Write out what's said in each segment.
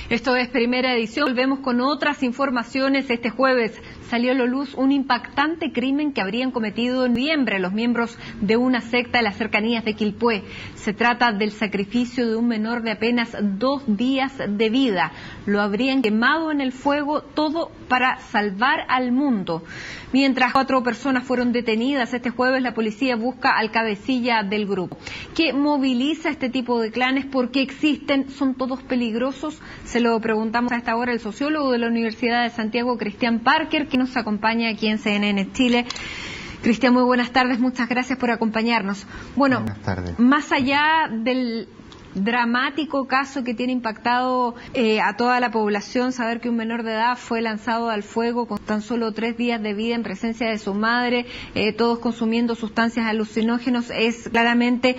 Esto es Primera Edición. Volvemos con otras informaciones. Este jueves salió a la luz un impactante crimen que habrían cometido en noviembre los miembros de una secta en las cercanías de Quilpué. Se trata del sacrificio de un menor de apenas 2 días de vida. Lo habrían quemado en el fuego, todo para salvar al mundo. Mientras 4 personas fueron detenidas este jueves, la policía busca al cabecilla del grupo. ¿Qué moviliza este tipo de clanes? ¿Por qué existen? ¿Son todos peligrosos? Se lo preguntamos a esta hora al sociólogo de la Universidad de Santiago, Cristian Parker, que nos acompaña aquí en CNN Chile. Cristian, muy buenas tardes, muchas gracias por acompañarnos. Bueno, buenas tardes. Más allá del dramático caso que tiene impactado a toda la población, saber que un menor de edad fue lanzado al fuego con tan solo 3 días de vida en presencia de su madre, todos consumiendo sustancias alucinógenas, es claramente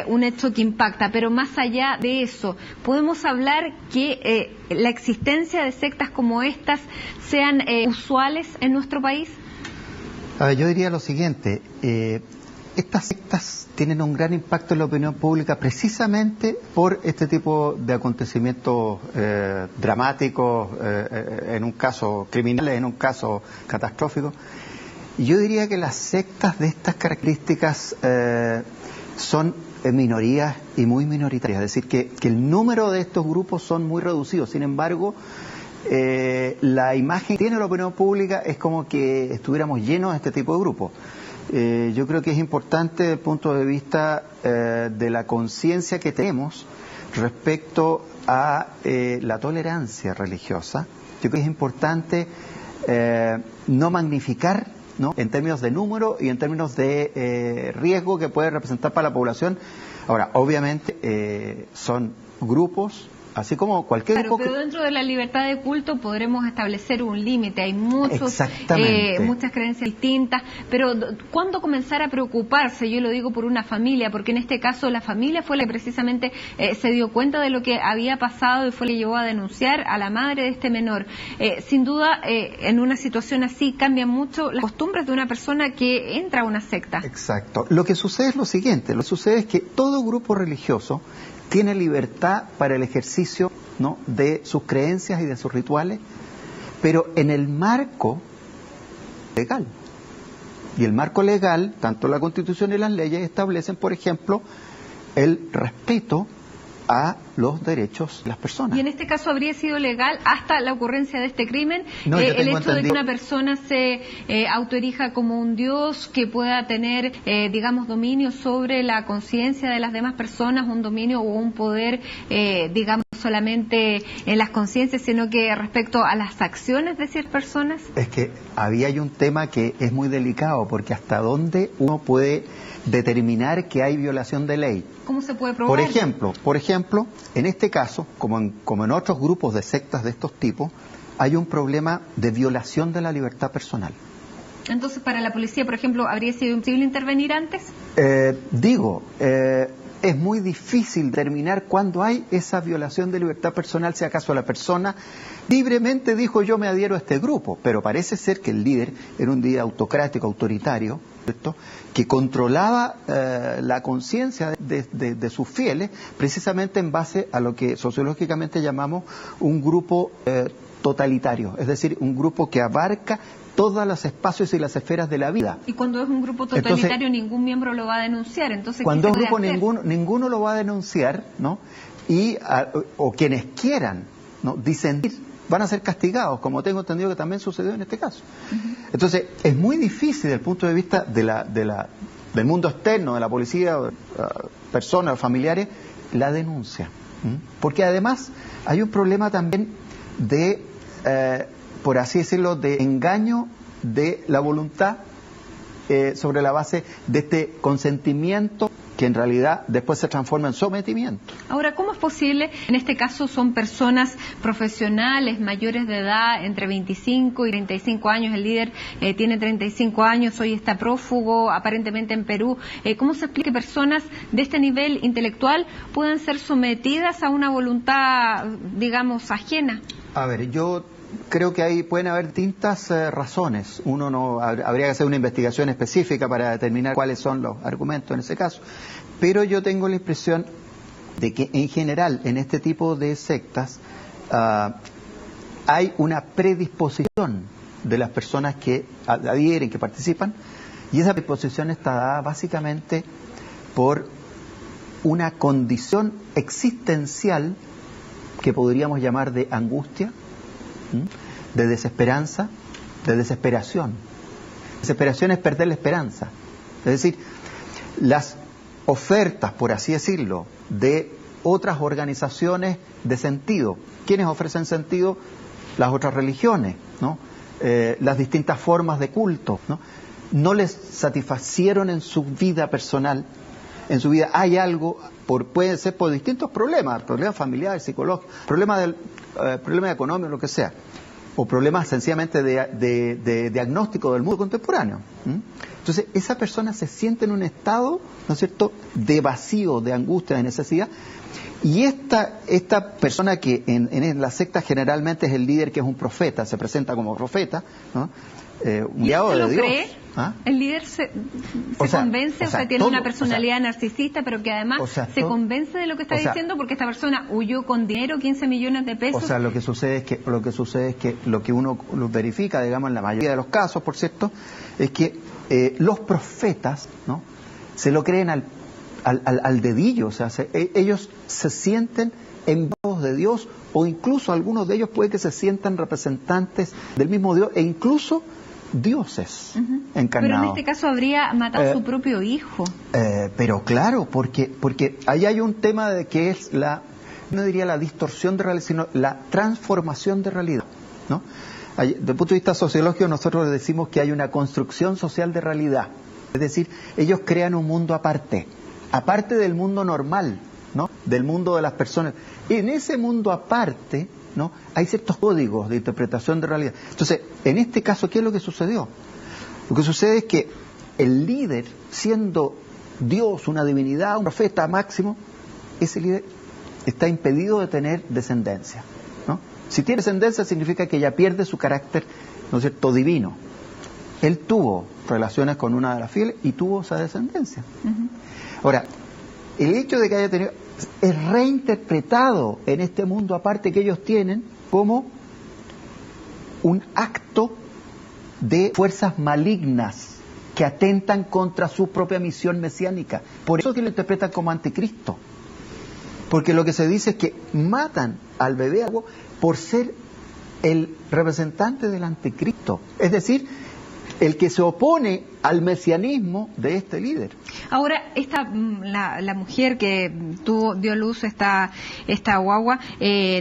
un hecho que impacta. Pero más allá de eso, ¿podemos hablar que la existencia de sectas como estas sean usuales en nuestro país? A ver, yo diría lo siguiente, estas sectas tienen un gran impacto en la opinión pública precisamente por este tipo de acontecimientos dramáticos, en un caso criminales, en un caso catastrófico. Y yo diría que las sectas de estas características son minorías y muy minoritarias, es decir, que el número de estos grupos son muy reducidos. Sin embargo, la imagen que tiene la opinión pública es como que estuviéramos llenos de este tipo de grupos. Yo creo que es importante desde el punto de vista de la conciencia que tenemos respecto a la tolerancia religiosa. Yo creo que es importante no magnificar, ¿no?, en términos de número y en términos de riesgo que puede representar para la población. Ahora, obviamente son grupos, así como cualquier grupo. Pero dentro de la libertad de culto podremos establecer un límite. Hay muchas creencias distintas, pero ¿cuándo comenzar a preocuparse? Yo lo digo por una familia, porque en este caso la familia fue la que precisamente se dio cuenta de lo que había pasado y fue la que llevó a denunciar a la madre de este menor. Sin duda, en una situación así cambian mucho las costumbres de una persona que entra a una secta. Exacto. Lo que sucede es lo siguiente, lo que sucede es que todo grupo religioso tiene libertad para el ejercicio, ¿no?, de sus creencias y de sus rituales, pero en el marco legal. Y el marco legal, tanto la Constitución y las leyes, establecen, por ejemplo, el respeto a los derechos de las personas. ¿Y en este caso habría sido legal hasta la ocurrencia de este crimen? No, el hecho de que una persona se autoerija como un dios que pueda tener, digamos, dominio sobre la conciencia de las demás personas, un dominio o un poder, digamos, solamente en las conciencias, sino que respecto a las acciones de ciertas personas. Es que hay un tema que es muy delicado, porque hasta dónde uno puede determinar que hay violación de ley. ¿Cómo se puede probar? Por ejemplo, en este caso, como en otros grupos de sectas de estos tipos, hay un problema de violación de la libertad personal. Entonces, para la policía, por ejemplo, ¿habría sido imposible intervenir antes? Es muy difícil determinar cuándo hay esa violación de libertad personal, si acaso la persona libremente dijo yo me adhiero a este grupo, pero parece ser que el líder era un líder autocrático, autoritario, ¿cierto?, que controlaba la conciencia de sus fieles, precisamente en base a lo que sociológicamente llamamos un grupo totalitario, es decir, un grupo que abarca todos los espacios y las esferas de la vida. Y cuando es un grupo totalitario, entonces, ningún miembro lo va a denunciar. Entonces, cuando es un grupo, ninguno lo va a denunciar, ¿no? O quienes quieran, ¿no?, disentir, van a ser castigados, como tengo entendido que también sucedió en este caso. Entonces, es muy difícil desde el punto de vista del mundo externo, de la policía, personas, familiares, la denuncia. Porque además hay un problema también de, por así decirlo, de engaño de la voluntad sobre la base de este consentimiento que en realidad después se transforma en sometimiento. Ahora, ¿cómo es posible? En este caso son personas profesionales, mayores de edad, entre 25 y 35 años. El líder tiene 35 años, hoy está prófugo, aparentemente en Perú. ¿Cómo se explica que personas de este nivel intelectual puedan ser sometidas a una voluntad, digamos, ajena? A ver, yo creo que ahí pueden haber distintas razones. Habría que hacer una investigación específica para determinar cuáles son los argumentos en ese caso. Pero yo tengo la impresión de que en general en este tipo de sectas hay una predisposición de las personas que adhieren, que participan, y esa predisposición está dada básicamente por una condición existencial que podríamos llamar de angustia, de desesperanza, de desesperación. Desesperación es perder la esperanza. Es decir, las ofertas, por así decirlo, de otras organizaciones de sentido. ¿Quiénes ofrecen sentido? Las otras religiones, ¿no? Las distintas formas de culto, ¿no? No les satisfacieron en su vida personal. En su vida hay algo, puede ser por distintos problemas familiares, psicológicos, problemas económicos, lo que sea, o problemas sencillamente de diagnóstico del mundo contemporáneo. Entonces, esa persona se siente en un estado, ¿no es cierto?, de vacío, de angustia, de necesidad, y esta persona que en la secta generalmente es el líder, que es un profeta, se presenta como profeta, ¿no? Un guiado de Dios. ¿Cree? ¿Ah? El líder se convence, o sea, tiene una personalidad narcisista, pero que además se convence de lo que está diciendo, porque esta persona huyó con dinero, 15 millones de pesos. O sea, lo que sucede es que lo que uno verifica, digamos, en la mayoría de los casos, por cierto, es que los profetas, ¿no?, se lo creen al dedillo, o sea, ellos se sienten enviados de Dios, o incluso algunos de ellos puede que se sientan representantes del mismo Dios, e incluso dioses encarnados. Pero en este caso habría matado a su propio hijo. Pero claro, porque ahí hay un tema de que es no diría la distorsión de realidad, sino la transformación de realidad, ¿no? Desde el punto de vista sociológico, nosotros decimos que hay una construcción social de realidad. Es decir, ellos crean un mundo aparte del mundo normal, ¿no?, del mundo de las personas. En ese mundo aparte, ¿no?, hay ciertos códigos de interpretación de realidad. Entonces, en este caso, ¿qué es lo que sucedió? Lo que sucede es que el líder, siendo Dios, una divinidad, un profeta máximo, ese líder está impedido de tener descendencia, ¿no? Si tiene descendencia, significa que ya pierde su carácter, ¿no es cierto?, divino. Él tuvo relaciones con una de las fieles y tuvo esa descendencia. Ahora, el hecho de que haya tenido es reinterpretado en este mundo aparte que ellos tienen como un acto de fuerzas malignas que atentan contra su propia misión mesiánica. Por eso que lo interpretan como anticristo. Porque lo que se dice es que matan al bebé por ser el representante del anticristo. Es decir, el que se opone al mesianismo de este líder. Ahora, la mujer que dio luz esta guagua,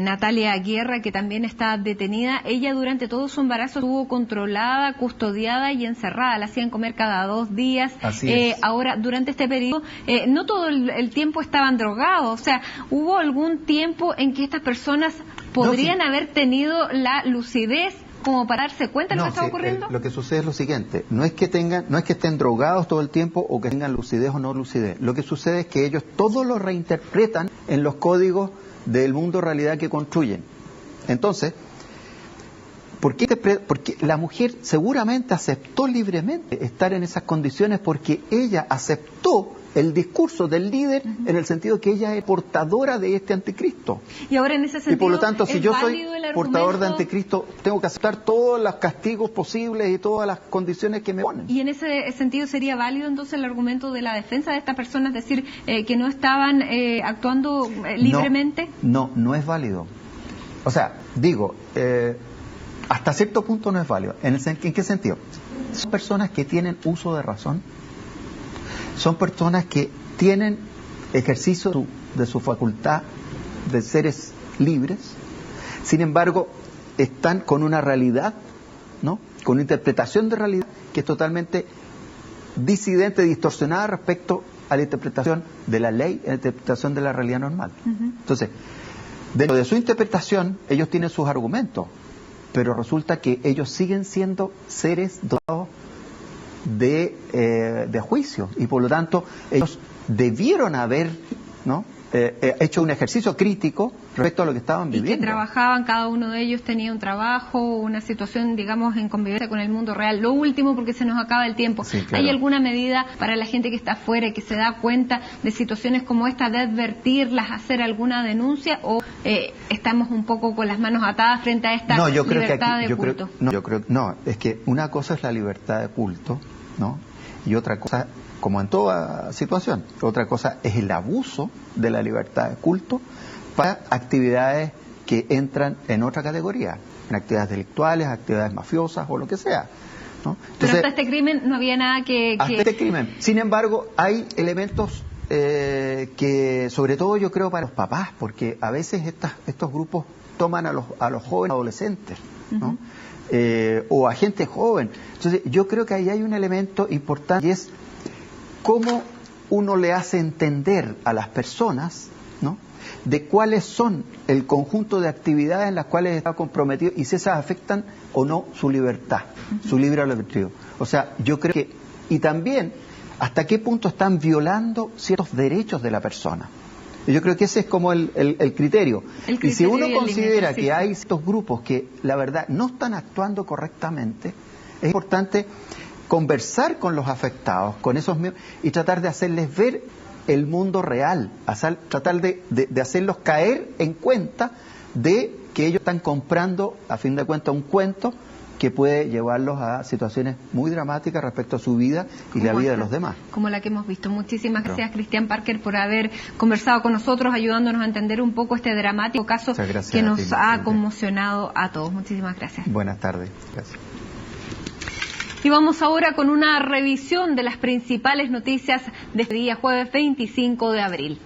Natalia Guerra, que también está detenida, ella durante todo su embarazo estuvo controlada, custodiada y encerrada. La hacían comer cada 2 días. Así es. Ahora, durante este periodo, no todo el tiempo estaban drogados. O sea, ¿hubo algún tiempo en que estas personas podrían haber tenido la lucidez como para darse cuenta de lo que estaba ocurriendo? Lo que sucede es lo siguiente: no es que estén drogados todo el tiempo o que tengan lucidez o no lucidez. Lo que sucede es que ellos todo lo reinterpretan en los códigos del mundo realidad que construyen. Entonces, porque la mujer seguramente aceptó libremente estar en esas condiciones, porque ella aceptó el discurso del líder en el sentido que ella es portadora de este anticristo. Y ahora en ese sentido, y por lo tanto, si yo soy portador de anticristo, tengo que aceptar todos los castigos posibles y todas las condiciones que me ponen. Y en ese sentido, ¿sería válido entonces el argumento de la defensa de estas personas, es decir, que no estaban actuando libremente? No es válido. O sea, digo, hasta cierto punto no es válido. ¿En qué sentido? Son personas que tienen uso de razón. Son personas que tienen ejercicio de su facultad de seres libres, sin embargo, están con una realidad, ¿no?, con una interpretación de realidad que es totalmente disidente, distorsionada respecto a la interpretación de la ley, a la interpretación de la realidad normal. Entonces, dentro de su interpretación, ellos tienen sus argumentos, pero resulta que ellos siguen siendo seres dotados de juicio, y por lo tanto ellos debieron haber, ¿no?, hecho un ejercicio crítico respecto a lo que estaban viviendo. Y que trabajaban, cada uno de ellos tenía un trabajo, una situación, digamos, en convivencia con el mundo real. Lo último, porque se nos acaba el tiempo, sí, claro. ¿Hay alguna medida para la gente que está afuera y que se da cuenta de situaciones como esta, de advertirlas, hacer alguna denuncia, o estamos un poco con las manos atadas frente a esta libertad de culto? No, es que una cosa es la libertad de culto, ¿no? Y otra cosa, como en toda situación, otra cosa es el abuso de la libertad de culto para actividades que entran en otra categoría, en actividades delictuales, actividades mafiosas o lo que sea, ¿no? Entonces, pero hasta este crimen no había nada hasta este crimen. Sin embargo, hay elementos que, sobre todo yo creo para los papás, porque a veces estos grupos toman a los jóvenes adolescentes, ¿no? O a gente joven. Entonces yo creo que ahí hay un elemento importante, y es cómo uno le hace entender a las personas, ¿no?, de cuáles son el conjunto de actividades en las cuales está comprometido y si esas afectan o no su libertad, su libre albedrío. O sea, yo creo que, y también hasta qué punto están violando ciertos derechos de la persona. Yo creo que ese es como el criterio. Y si uno considera que hay estos grupos que la verdad no están actuando correctamente, es importante conversar con los afectados, con esos miembros, y tratar de hacerles ver el mundo real, tratar de hacerlos caer en cuenta de que ellos están comprando, a fin de cuentas, un cuento que puede llevarlos a situaciones muy dramáticas respecto a su vida y la vida de los demás. Como la que hemos visto. Muchísimas gracias, Cristian Parker, por haber conversado con nosotros, ayudándonos a entender un poco este dramático caso que nos ha conmocionado a todos. Muchísimas gracias. Buenas tardes. Gracias. Y vamos ahora con una revisión de las principales noticias de este día, jueves 25 de abril.